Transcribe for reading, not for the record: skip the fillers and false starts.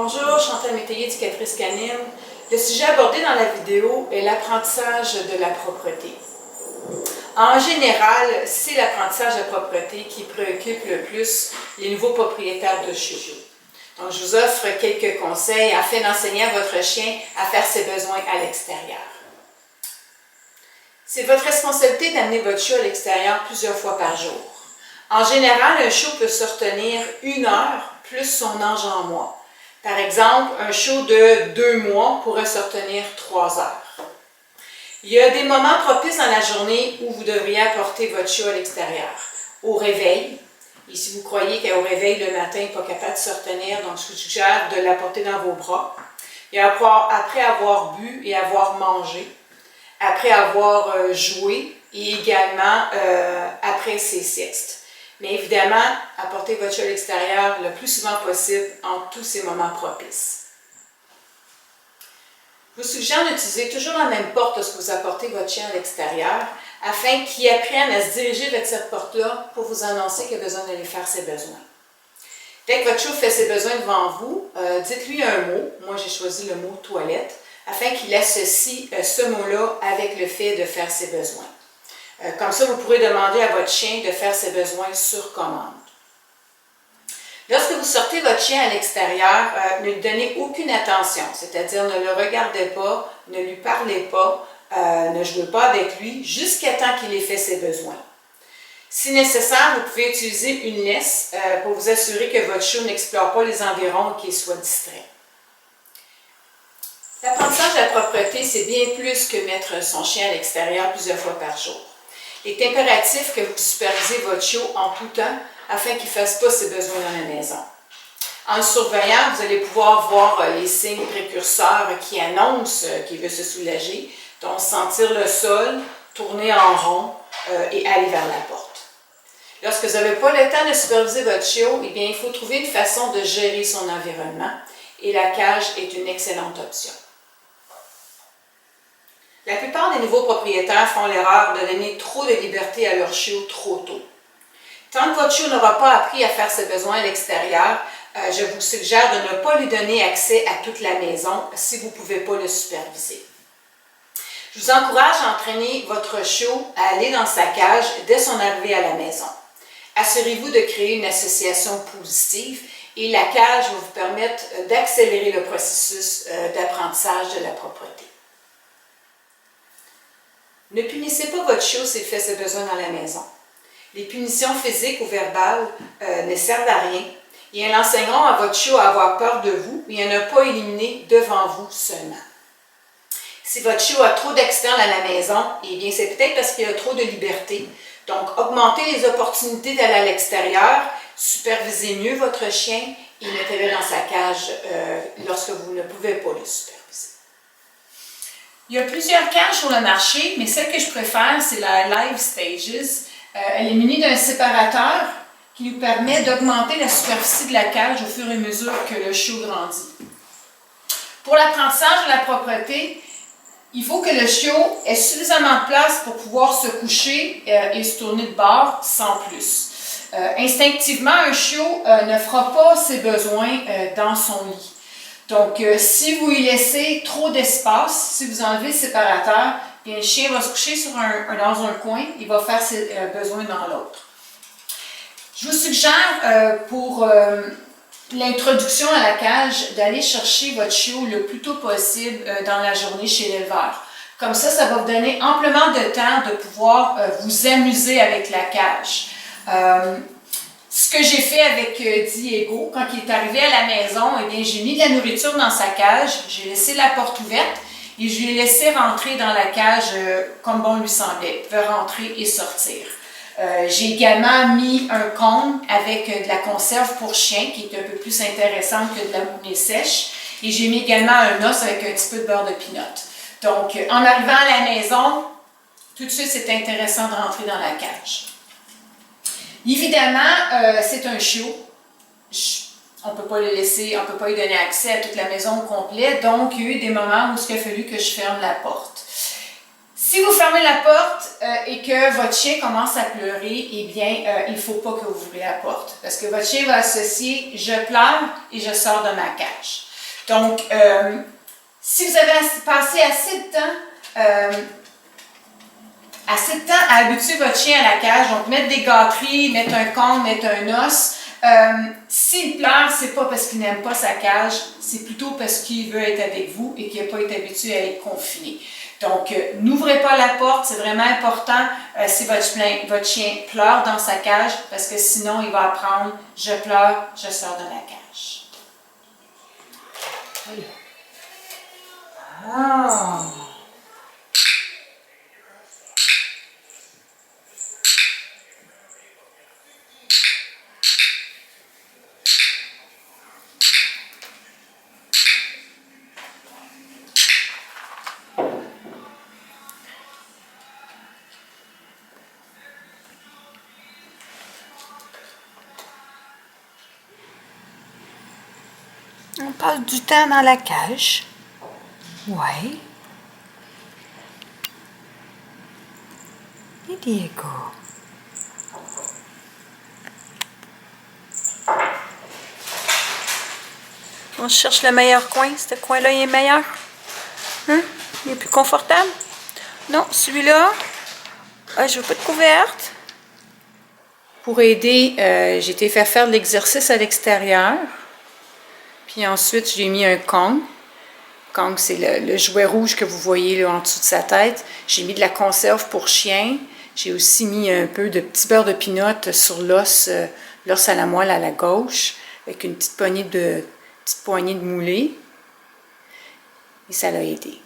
Bonjour, Chantal Métayer, éducatrice canine. Le sujet abordé dans la vidéo est l'apprentissage de la propreté. En général, c'est l'apprentissage de la propreté qui préoccupe le plus les nouveaux propriétaires de chiots. Donc, je vous offre quelques conseils afin d'enseigner à votre chien à faire ses besoins à l'extérieur. C'est votre responsabilité d'amener votre chiot à l'extérieur plusieurs fois par jour. En général, un chiot peut se retenir 1 heure plus son âge en mois. Par exemple, un chiot de 2 mois pourrait se retenir 3 heures. Il y a des moments propices dans la journée où vous devriez apporter votre chiot à l'extérieur. Au réveil, et si vous croyez qu'au réveil le matin, il n'est pas capable de se retenir, donc je vous suggère de l'apporter dans vos bras. Et après avoir bu et avoir mangé, après avoir joué et également après ses siestes. Mais évidemment, apportez votre chiot à l'extérieur le plus souvent possible en tous ces moments propices. Je vous suggère d'utiliser toujours la même porte lorsque vous apportez votre chien à l'extérieur afin qu'il apprenne à se diriger vers cette porte-là pour vous annoncer qu'il a besoin d'aller faire ses besoins. Dès que votre chiot fait ses besoins devant vous, dites-lui un mot. Moi, j'ai choisi le mot « toilette » afin qu'il associe ce mot-là avec le fait de faire ses besoins. Comme ça, vous pourrez demander à votre chien de faire ses besoins sur commande. Lorsque vous sortez votre chien à l'extérieur, ne lui donnez aucune attention, c'est-à-dire ne le regardez pas, ne lui parlez pas, ne jouez pas avec lui jusqu'à temps qu'il ait fait ses besoins. Si nécessaire, vous pouvez utiliser une laisse pour vous assurer que votre chiot n'explore pas les environs et qu'il soit distrait. L'apprentissage de la propreté, c'est bien plus que mettre son chien à l'extérieur plusieurs fois par jour. Il est impératif que vous supervisez votre chiot en tout temps afin qu'il ne fasse pas ses besoins dans la maison. En le surveillant, vous allez pouvoir voir les signes précurseurs qui annoncent qu'il veut se soulager, donc sentir le sol, tourner en rond et aller vers la porte. Lorsque vous n'avez pas le temps de superviser votre chiot, eh bien, il faut trouver une façon de gérer son environnement et la cage est une excellente option. La plupart des nouveaux propriétaires font l'erreur de donner trop de liberté à leur chiot trop tôt. Tant que votre chiot n'aura pas appris à faire ses besoins à l'extérieur, je vous suggère de ne pas lui donner accès à toute la maison si vous ne pouvez pas le superviser. Je vous encourage à entraîner votre chiot à aller dans sa cage dès son arrivée à la maison. Assurez-vous de créer une association positive et la cage va vous permettre d'accélérer le processus d'apprentissage de la propreté. Ne punissez pas votre chiot s'il fait ses besoins dans la maison. Les punitions physiques ou verbales ne servent à rien et elles enseigneront à votre chiot à avoir peur de vous et à ne pas éliminer devant vous seulement. Si votre chiot a trop d'accidents dans la maison, eh bien c'est peut-être parce qu'il a trop de liberté. Donc, augmentez les opportunités d'aller à l'extérieur, supervisez mieux votre chien et mettez-le dans sa cage lorsque vous ne pouvez pas le superviser. Il y a plusieurs cages sur le marché, mais celle que je préfère, c'est la Live Stages. Elle est munie d'un séparateur qui nous permet d'augmenter la superficie de la cage au fur et à mesure que le chiot grandit. Pour l'apprentissage de la propreté, il faut que le chiot ait suffisamment de place pour pouvoir se coucher et se tourner de bord sans plus. Instinctivement, un chiot ne fera pas ses besoins dans son lit. Donc, si vous y laissez trop d'espace, si vous enlevez le séparateur, bien, le chien va se coucher dans un coin, il va faire ses besoins dans l'autre. Je vous suggère pour l'introduction à la cage d'aller chercher votre chiot le plus tôt possible dans la journée chez l'éleveur. Comme ça va vous donner amplement de temps de pouvoir vous amuser avec la cage. Ce que j'ai fait avec Diego, quand il est arrivé à la maison, eh bien, j'ai mis de la nourriture dans sa cage, j'ai laissé la porte ouverte et je lui ai laissé rentrer dans la cage comme bon lui semblait. Il pouvait rentrer et sortir. J'ai également mis un cône avec de la conserve pour chien qui est un peu plus intéressante que de la mousse sèche. Et j'ai mis également un os avec un petit peu de beurre de pinot. Donc, en arrivant à la maison, tout de suite, c'est intéressant de rentrer dans la cage. Évidemment, c'est un chiot. On ne peut pas le laisser, on ne peut pas lui donner accès à toute la maison au complet. Donc, il y a eu des moments où il a fallu que je ferme la porte. Si vous fermez la porte et que votre chien commence à pleurer, eh bien, il ne faut pas que vous ouvrez la porte. Parce que votre chien va associer « je pleure et je sors de ma cage ». Donc, si vous avez passé assez de temps à habituer votre chien à la cage, donc mettre des gâteries, mettre un cône, mettre un os, s'il pleure, c'est pas parce qu'il n'aime pas sa cage, c'est plutôt parce qu'il veut être avec vous et qu'il n'a pas été habitué à être confiné. Donc, n'ouvrez pas la porte, c'est vraiment important si votre chien pleure dans sa cage, parce que sinon, il va apprendre « je pleure, je sors de la cage ». Ah! On passe du temps dans la cage. Ouais. Et Diego. On cherche le meilleur coin. Ce coin-là, il est meilleur. Hein? Il est plus confortable? Non, celui-là. Ah, je veux pas de couverte. Pour aider, j'ai été faire de l'exercice à l'extérieur. Puis ensuite, j'ai mis un Kong. Kong, c'est le jouet rouge que vous voyez là, en dessous de sa tête. J'ai mis de la conserve pour chien. J'ai aussi mis un peu de petit beurre de pinot sur l'os à la moelle à la gauche, avec une petite poignée de moulée. Et ça l'a aidé.